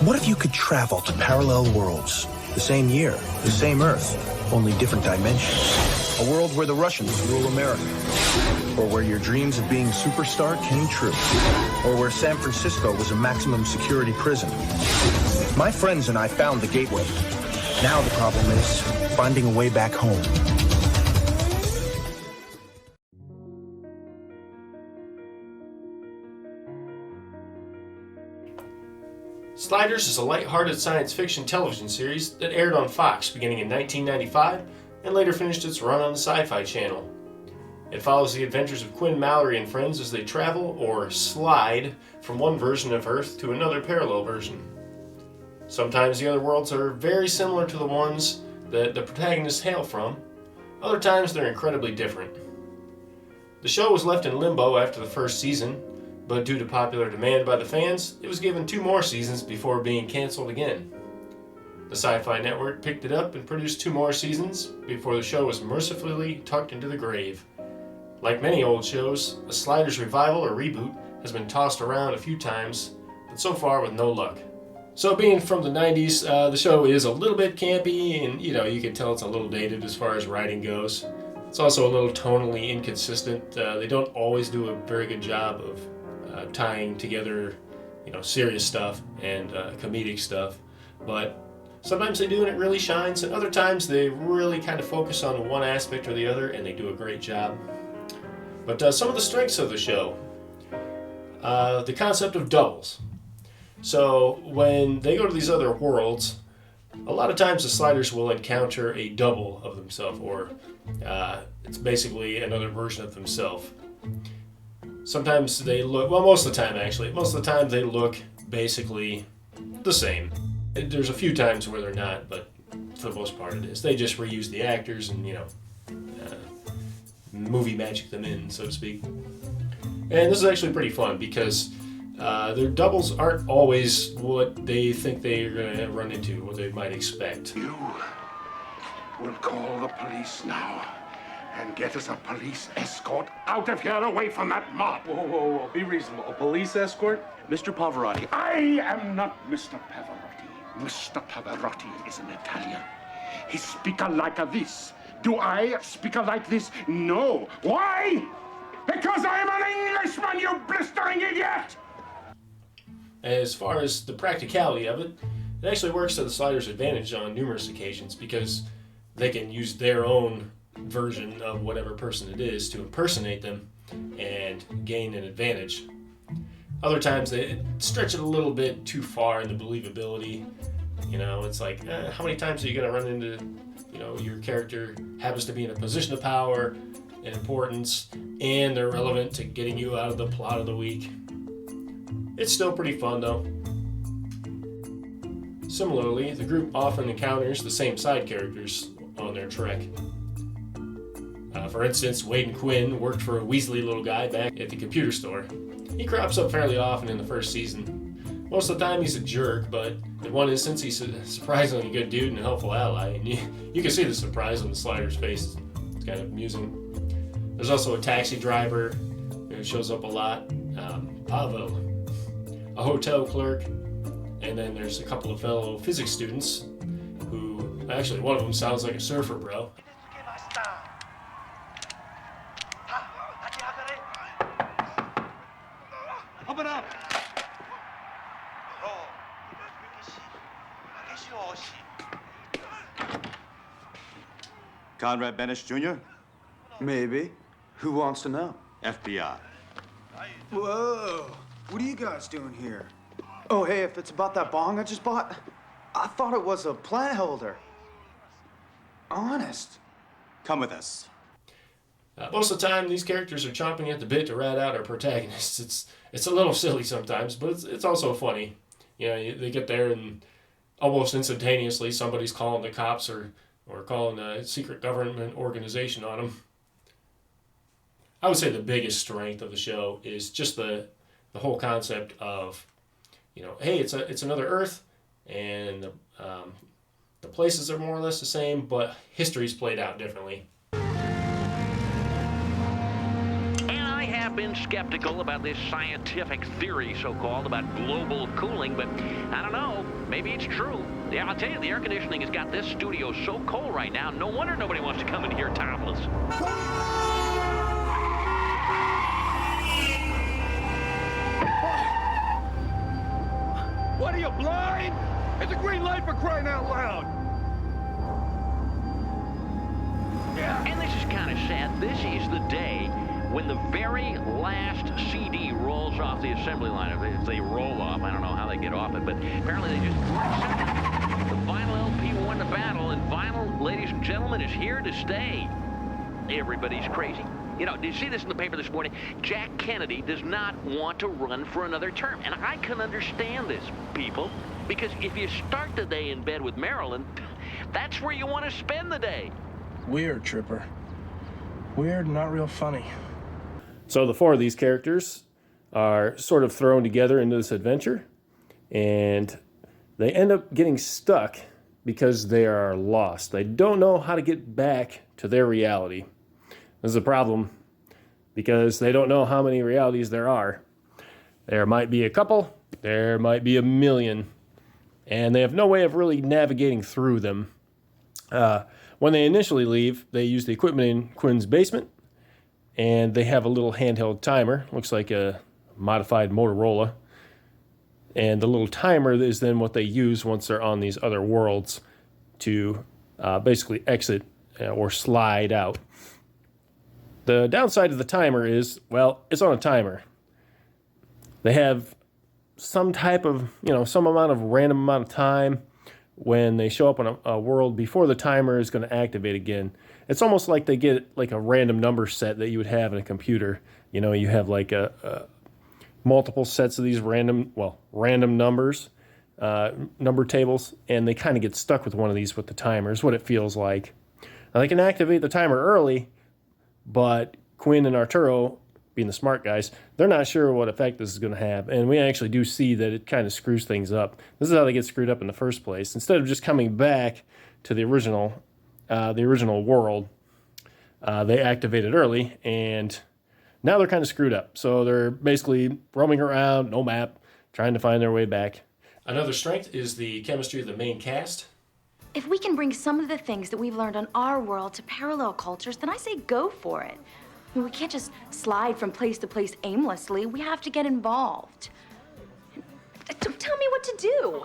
What if you could travel to parallel worlds? The same year, the same Earth, only different dimensions. A world where the Russians rule America. Or where your dreams of being a superstar came true. Or where San Francisco was a maximum security prison. My friends and I found the gateway. Now the problem is finding a way back home. Sliders is a light-hearted science fiction television series that aired on Fox beginning in 1995 and later finished its run on the Sci-Fi Channel. It follows the adventures of Quinn, Mallory, and friends as they travel, or slide, from one version of Earth to another parallel version. Sometimes the other worlds are very similar to the ones that the protagonists hail from. Other times they're incredibly different. The show was left in limbo after the first season, but due to popular demand by the fans, it was given 2 more seasons before being canceled again. The Sci-Fi Network picked it up and produced 2 more seasons before the show was mercifully tucked into the grave. Like many old shows, a Sliders revival or reboot has been tossed around a few times, but so far with no luck. So being from the 90s, the show is a little bit campy and you can tell it's a little dated as far as writing goes. It's also a little tonally inconsistent. They don't always do a very good job of tying together, serious stuff and comedic stuff, but sometimes they do and it really shines, and other times they really kind of focus on one aspect or the other and they do a great job. But some of the strengths of the show, the concept of doubles. So when they go to these other worlds, a lot of times the Sliders will encounter a double of themselves, or it's basically another version of themselves. Sometimes they look, well, most of the time actually, most of the time they look basically the same. There's a few times where they're not, but for the most part it is. They just reuse the actors and, movie magic them in, so to speak. And this is actually pretty fun because their doubles aren't always what they think they're going to run into, what they might expect. You will call the police now. And get us a police escort out of here, away from that mob. Whoa. Be reasonable. A police escort? Mr. Pavarotti. I am not Mr. Pavarotti. Mr. Pavarotti is an Italian. He speaks like this. Do I speak like this? No. Why? Because I am an Englishman, you blistering idiot! As far as the practicality of it, it actually works to the Sliders' advantage on numerous occasions because they can use their own version of whatever person it is to impersonate them and gain an advantage. Other times they stretch it a little bit too far in the believability. It's like, how many times are you going to run into, your character happens to be in a position of power and importance and they're relevant to getting you out of the plot of the week. It's still pretty fun though. Similarly, the group often encounters the same side characters on their trek. For instance, Wade and Quinn worked for a Weasley little guy back at the computer store. He crops up fairly often in the first season. Most of the time he's a jerk, but in one instance he's a surprisingly good dude and a helpful ally, and you can see the surprise on the Sliders' face. It's kind of amusing. There's also a taxi driver who shows up a lot, Pavel, a hotel clerk, and then there's a couple of fellow physics students who, actually one of them sounds like a surfer bro. Open up! Conrad Benish Jr.? Maybe. Who wants to know? FBI. Whoa! What are you guys doing here? Oh, hey, if it's about that bong I just bought, I thought it was a plant holder. Honest. Come with us. Most of the time, these characters are chomping at the bit to rat out our protagonists. It's a little silly sometimes, but it's also funny. They get there and almost instantaneously somebody's calling the cops or calling a secret government organization on them. I would say the biggest strength of the show is just the whole concept of, hey, it's another Earth, and the places are more or less the same, but history's played out differently. I have been skeptical about this scientific theory, so-called, about global cooling, but I don't know. maybe it's true. Yeah, I'll tell you, the air conditioning has got this studio so cold right now, no wonder nobody wants to come in here topless. What are you, blind? It's a green light for crying out loud. And this is kind of sad. This is the day when the very last CD rolls off the assembly line. If they roll off, I don't know how they get off it, but apparently they just the vinyl LP won the battle, and vinyl, ladies and gentlemen, is here to stay. Everybody's crazy. You know, did you see this in the paper this morning? Jack Kennedy does not want to run for another term. And I can understand this, people, because if you start the day in bed with Marilyn, that's where you want to spend the day. Weird, Tripper. Weird, not real funny. So the four of these characters are sort of thrown together into this adventure, and they end up getting stuck because they are lost. They don't know how to get back to their reality. This is a problem because they don't know how many realities there are. There might be a couple, there might be a million, and they have no way of really navigating through them. When they initially leave, they use the equipment in Quinn's basement, and they have a little handheld timer, looks like a modified Motorola. And the little timer is then what they use once they're on these other worlds to basically exit or slide out. The downside of the timer is, well, it's on a timer. They have some type of, some amount of random amount of time when they show up on a world before the timer is going to activate again. It's almost like they get like a random number set that you would have in a computer. You have like a multiple sets of these random numbers, number tables, and they kind of get stuck with one of these with the timer, is what it feels like. Now, they can activate the timer early, but Quinn and Arturo, being the smart guys, they're not sure what effect this is going to have. And we actually do see that it kind of screws things up. This is how they get screwed up in the first place. Instead of just coming back to the original world, they activate it early, and now they're kind of screwed up. So they're basically roaming around, no map, trying to find their way back. Another strength is the chemistry of the main cast. If we can bring some of the things that we've learned on our world to parallel cultures, then I say go for it. I mean, we can't just slide from place to place aimlessly. We have to get involved. Don't tell me what to do.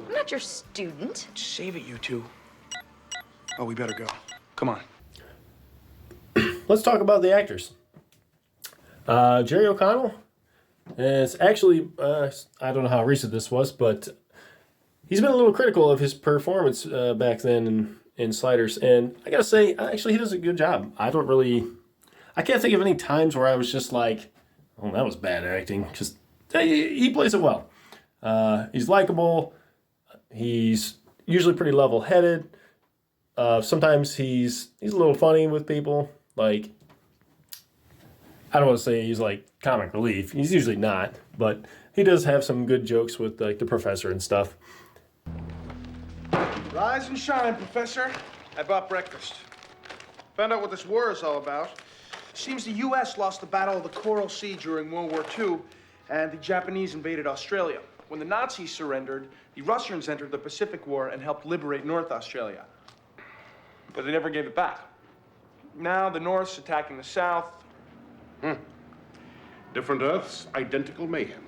I'm not your student. Save it, you two. Oh, we better go. Come on. Let's talk about the actors. Jerry O'Connell is actually, I don't know how recent this was, but he's been a little critical of his performance back then in Sliders, and I gotta say, actually, he does a good job. I can't think of any times where I was just like, oh, that was bad acting, because he plays it well. He's likable. He's usually pretty level-headed. Sometimes he's a little funny with people. Like, I don't want to say he's like comic relief. He's usually not, but he does have some good jokes with like the professor and stuff. Rise and shine, Professor. I bought breakfast. Found out what this war is all about. Seems the U.S. lost the Battle of the Coral Sea during World War II, and the Japanese invaded Australia. When the Nazis surrendered, the Russians entered the Pacific War and helped liberate North Australia. But they never gave it back. Now the North's attacking the South. Different Earths, identical mayhem.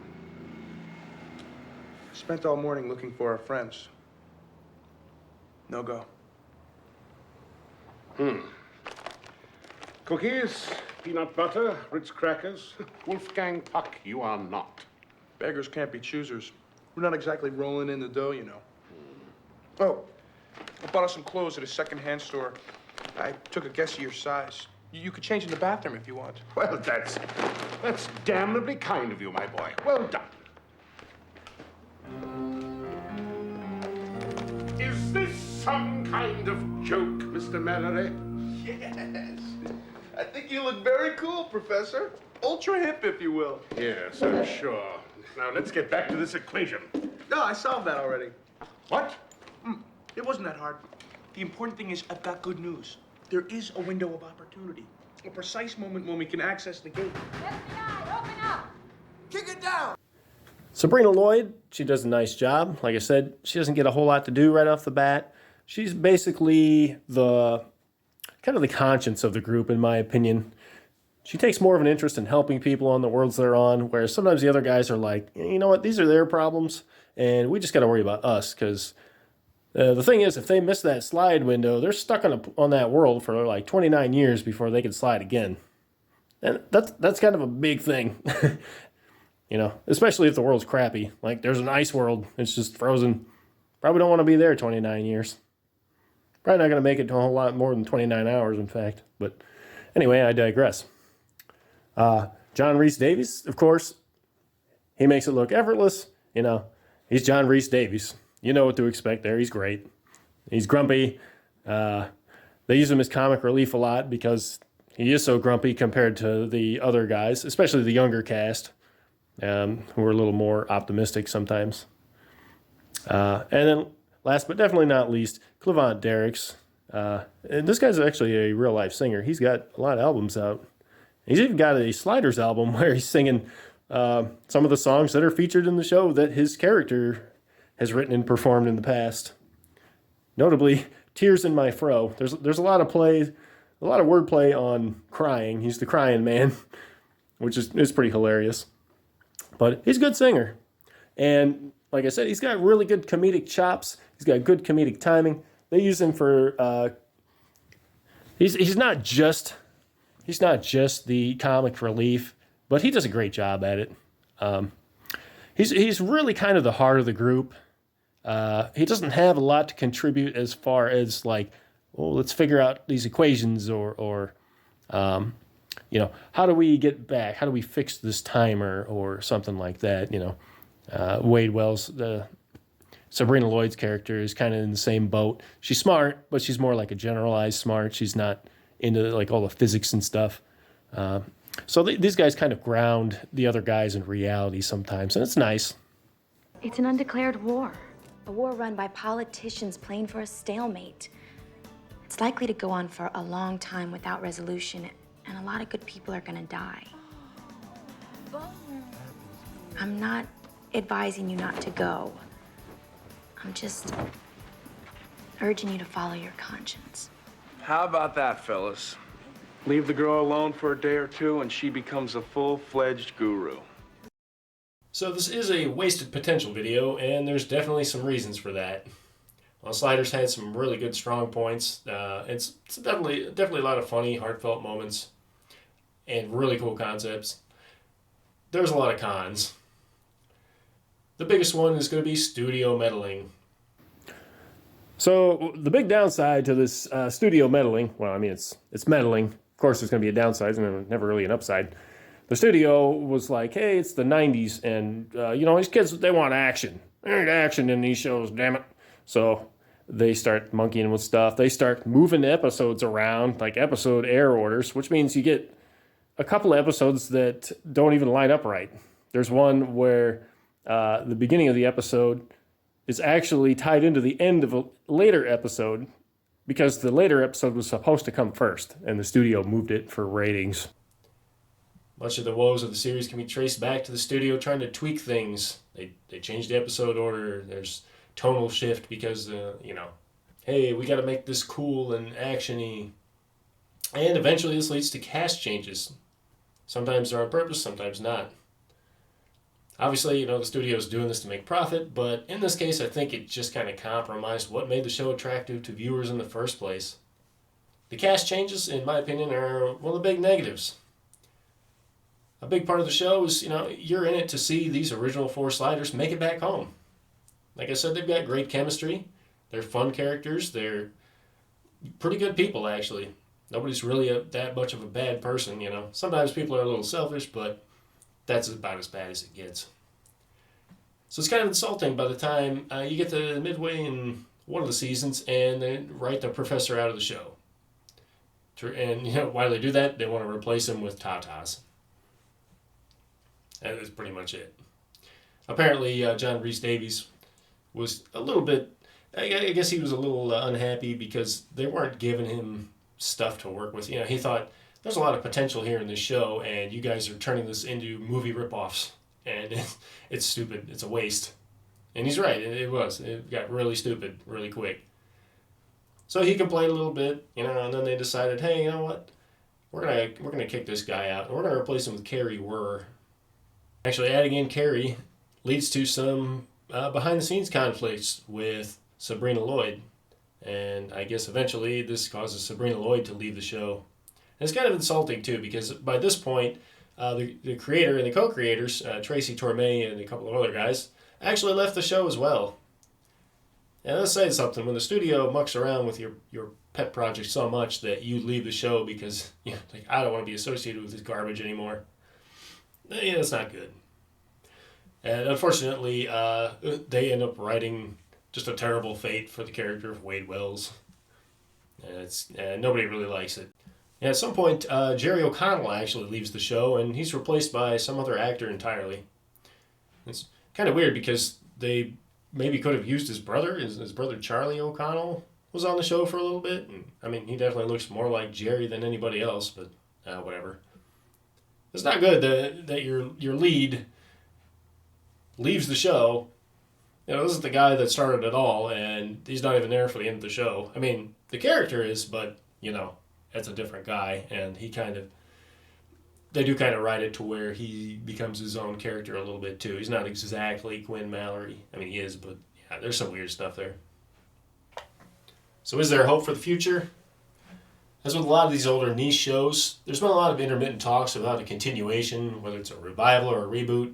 Spent all morning looking for our friends. No go. Cookies, peanut butter, Ritz crackers. Wolfgang Puck, you are not. Beggars can't be choosers. We're not exactly rolling in the dough, you know. Oh, I bought us some clothes at a second-hand store. I took a guess of your size. You could change in the bathroom if you want. Well, that's damnably kind of you, my boy. Well done. Is this some kind of joke, Mr. Mallory? Yes. I think you look very cool, Professor. Ultra hip, if you will. Yes, I'm sure. Now, let's get back to this equation. No, I solved that already. What? It wasn't that hard. The important thing is I've got good news. There is a window of opportunity. A precise moment when we can access the gate. FBI, open up! Kick it down! Sabrina Lloyd, she does a nice job. Like I said, she doesn't get a whole lot to do right off the bat. She's basically the kind of the conscience of the group, in my opinion. She takes more of an interest in helping people on the worlds they're on, whereas sometimes the other guys are like, you know what, these are their problems, and we just got to worry about us, because the thing is, if they miss that slide window, they're stuck on that world for like 29 years before they can slide again. And that's kind of a big thing. You know, especially if the world's crappy. Like, there's an ice world, it's just frozen. Probably don't want to be there 29 years. Probably not going to make it to a whole lot more than 29 hours, in fact. But anyway, I digress. John Rhys Davies, of course, he makes it look effortless. You know, he's John Rhys Davies. You know what to expect there. He's great. He's grumpy. They use him as comic relief a lot because he is so grumpy compared to the other guys, especially the younger cast, who are a little more optimistic sometimes. And then last but definitely not least, Clevant Derricks. And this guy's actually a real-life singer. He's got a lot of albums out. He's even got a Sliders album where he's singing some of the songs that are featured in the show that his character has written and performed in the past. Notably, Tears in My Fro. There's a lot of wordplay on crying. He's the crying man, which is pretty hilarious. But he's a good singer. And like I said, he's got really good comedic chops. He's got good comedic timing. They use him for he's not just the comic relief, but he does a great job at it. He's really kind of the heart of the group. He doesn't have a lot to contribute as far as like, well, let's figure out these equations or you know, how do we get back? How do we fix this timer or something like that? You know, Wade Wells, Sabrina Lloyd's character, is kind of in the same boat. She's smart, but she's more like a generalized smart. She's not into like all the physics and stuff. So these guys kind of ground the other guys in reality sometimes, and it's nice. It's an undeclared war. A war run by politicians playing for a stalemate. It's likely to go on for a long time without resolution, and a lot of good people are gonna die. I'm not advising you not to go. I'm just urging you to follow your conscience. How about that, fellas? Leave the girl alone for a day or two, and she becomes a full-fledged guru. So this is a wasted potential video, and there's definitely some reasons for that. While Sliders had some really good strong points, it's definitely a lot of funny, heartfelt moments, and really cool concepts. There's a lot of cons. The biggest one is going to be studio meddling. So the big downside to this studio meddling, well, I mean, it's meddling. Of course, there's going to be a downside, and never really an upside. The studio was like, hey, it's the 90s, and, you know, these kids, they want action. There ain't action in these shows, damn it. So they start monkeying with stuff. They start moving episodes around, like episode air orders, which means you get a couple of episodes that don't even line up right. There's one where the beginning of the episode is actually tied into the end of a later episode because the later episode was supposed to come first, and the studio moved it for ratings. Much of the woes of the series can be traced back to the studio trying to tweak things. They changed the episode order. There's tonal shift because, you know, hey, we got to make this cool and action-y. And eventually this leads to cast changes. Sometimes they're on purpose, sometimes not. Obviously, you know, the studio's doing this to make profit, but in this case, I think it just kind of compromised what made the show attractive to viewers in the first place. The cast changes, in my opinion, are one of the big negatives. A big part of the show is, you know, you're in it to see these original four Sliders make it back home. Like I said, they've got great chemistry. They're fun characters. They're pretty good people, actually. Nobody's really that much of a bad person, you know. Sometimes people are a little selfish, but that's about as bad as it gets. So it's kind of insulting by the time you get to midway in one of the seasons and they write the professor out of the show. And, you know, why do they do that? They want to replace him with Tatas. That is pretty much it. Apparently, John Rhys Davies was a little bit, I guess he was a little unhappy because they weren't giving him stuff to work with. You know, he thought, there's a lot of potential here in this show, and you guys are turning this into movie ripoffs. and it's stupid. It's a waste. And he's right. It was. It got really stupid really quick. So he complained a little bit, and then they decided, hey, you know what? We're gonna kick this guy out, and we're gonna replace him with Carrie Wurr. Actually, adding in Carrie leads to some behind-the-scenes conflicts with Sabrina Lloyd, and I guess eventually this causes Sabrina Lloyd to leave the show. And it's kind of insulting too, because by this point, the creator and the co-creators, Tracy Torme and a couple of other guys, actually left the show as well. And let's say something, when the studio mucks around with your pet project so much that you leave the show because I don't want to be associated with this garbage anymore, it's not good. And unfortunately, they end up writing just a terrible fate for the character of Wade Wells. And nobody really likes it. And at some point, Jerry O'Connell actually leaves the show, and he's replaced by some other actor entirely. It's kind of weird because they maybe could have used his brother. His brother Charlie O'Connell was on the show for a little bit. And, I mean, he definitely looks more like Jerry than anybody else, but whatever. It's not good that your lead leaves the show. This is the guy that started it all, and he's not even there for the end of the show. I mean, the character is, but, that's a different guy, and they do kind of write it to where he becomes his own character a little bit, too. He's not exactly Quinn Mallory. I mean, he is, but, yeah, there's some weird stuff there. So is there hope for the future? As with a lot of these older niche shows, there's been a lot of intermittent talks about a continuation, whether it's a revival or a reboot.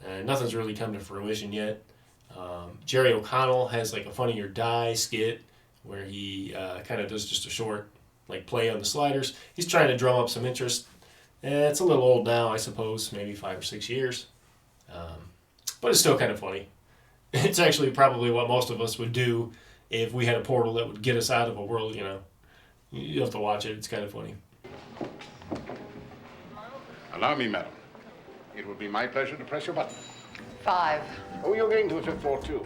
And nothing's really come to fruition yet. Jerry O'Connell has like a Funny or Die skit where he kind of does just a short play on the sliders. He's trying to drum up some interest. It's a little old now, I suppose, maybe 5 or 6 years. But it's still kind of funny. It's actually probably what most of us would do if we had a portal that would get us out of a world, You have to watch it. It's kind of funny. Allow me, madam. It would be my pleasure to press your button. 5. Oh, you're getting to the 5th floor, too.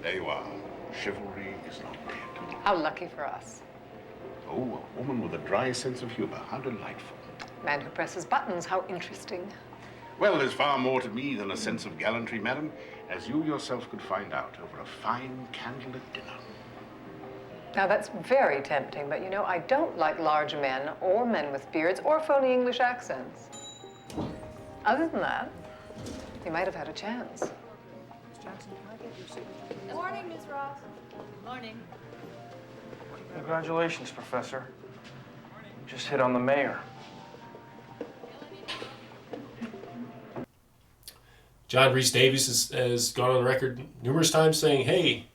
There you are. Chivalry is not dead. How lucky for us. Oh, a woman with a dry sense of humor. How delightful. Man who presses buttons. How interesting. Well, there's far more to me than a sense of gallantry, madam, as you yourself could find out over a fine candlelit dinner. Now, that's very tempting, but I don't like large men or men with beards or phony English accents. Other than that, you might have had a chance. Good morning, Ms. Ross. Morning. Congratulations, Professor. You just hit on the mayor. John Rhys Davies has gone on record numerous times saying, hey,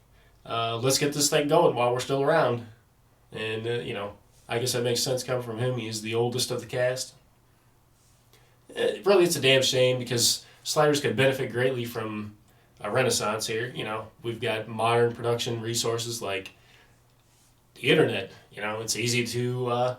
let's get this thing going while we're still around. And, I guess that makes sense coming from him. He is the oldest of the cast. Really, it's a damn shame because Sliders could benefit greatly from a renaissance here. We've got modern production resources like the internet. It's easy to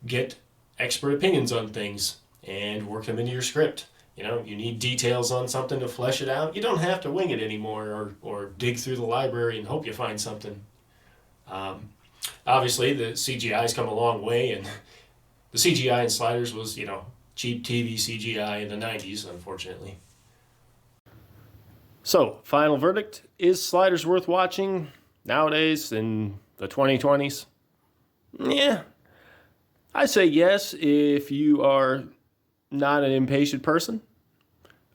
get expert opinions on things and work them into your script. You need details on something to flesh it out. You don't have to wing it anymore or dig through the library and hope you find something. Obviously, the CGI's come a long way, and the CGI in Sliders was, cheap TV CGI in the 90s, unfortunately. So, final verdict, is Sliders worth watching nowadays in the 2020s? Yeah. I say yes if you are not an impatient person.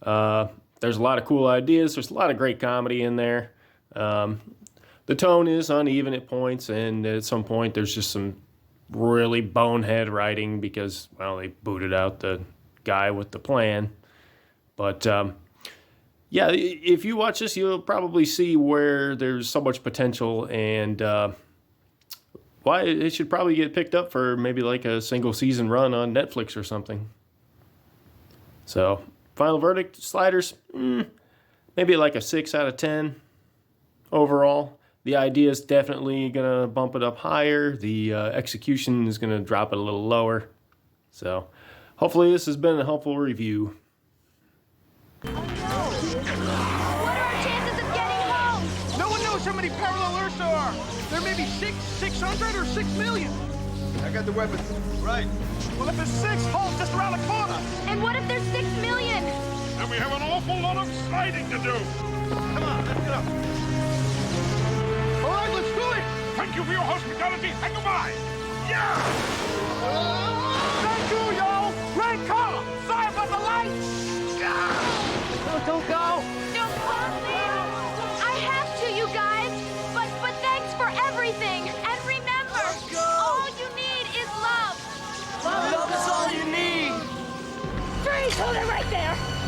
There's a lot of cool ideas. There's a lot of great comedy in there. The tone is uneven at points, and at some point there's just some really bonehead writing because, they booted out the guy with the plan. But, yeah, if you watch this, you'll probably see where there's so much potential and why it should probably get picked up for maybe like a single season run on Netflix or something. So, final verdict, Sliders, maybe like a 6 out of 10 overall. The idea is definitely going to bump it up higher. The execution is going to drop it a little lower. So, hopefully this has been a helpful review. What are our chances of getting home? No one knows how many parallel Earths there are. There may be 600, or 6 million. I got the weapons. Right. Well, if there's 6, Hull's just around the corner. And what if there's 6 million? and we have an awful lot of sliding to do. Come on, let's go. All right, let's do it. Thank you for your hospitality, and goodbye. Yeah! Thank you, yo. Great car. Sorry about the light. Don't go. Don't call me. I have to, you guys. But thanks for everything. And remember, all you need is love. Love is all you need. Freeze! Hold it right there.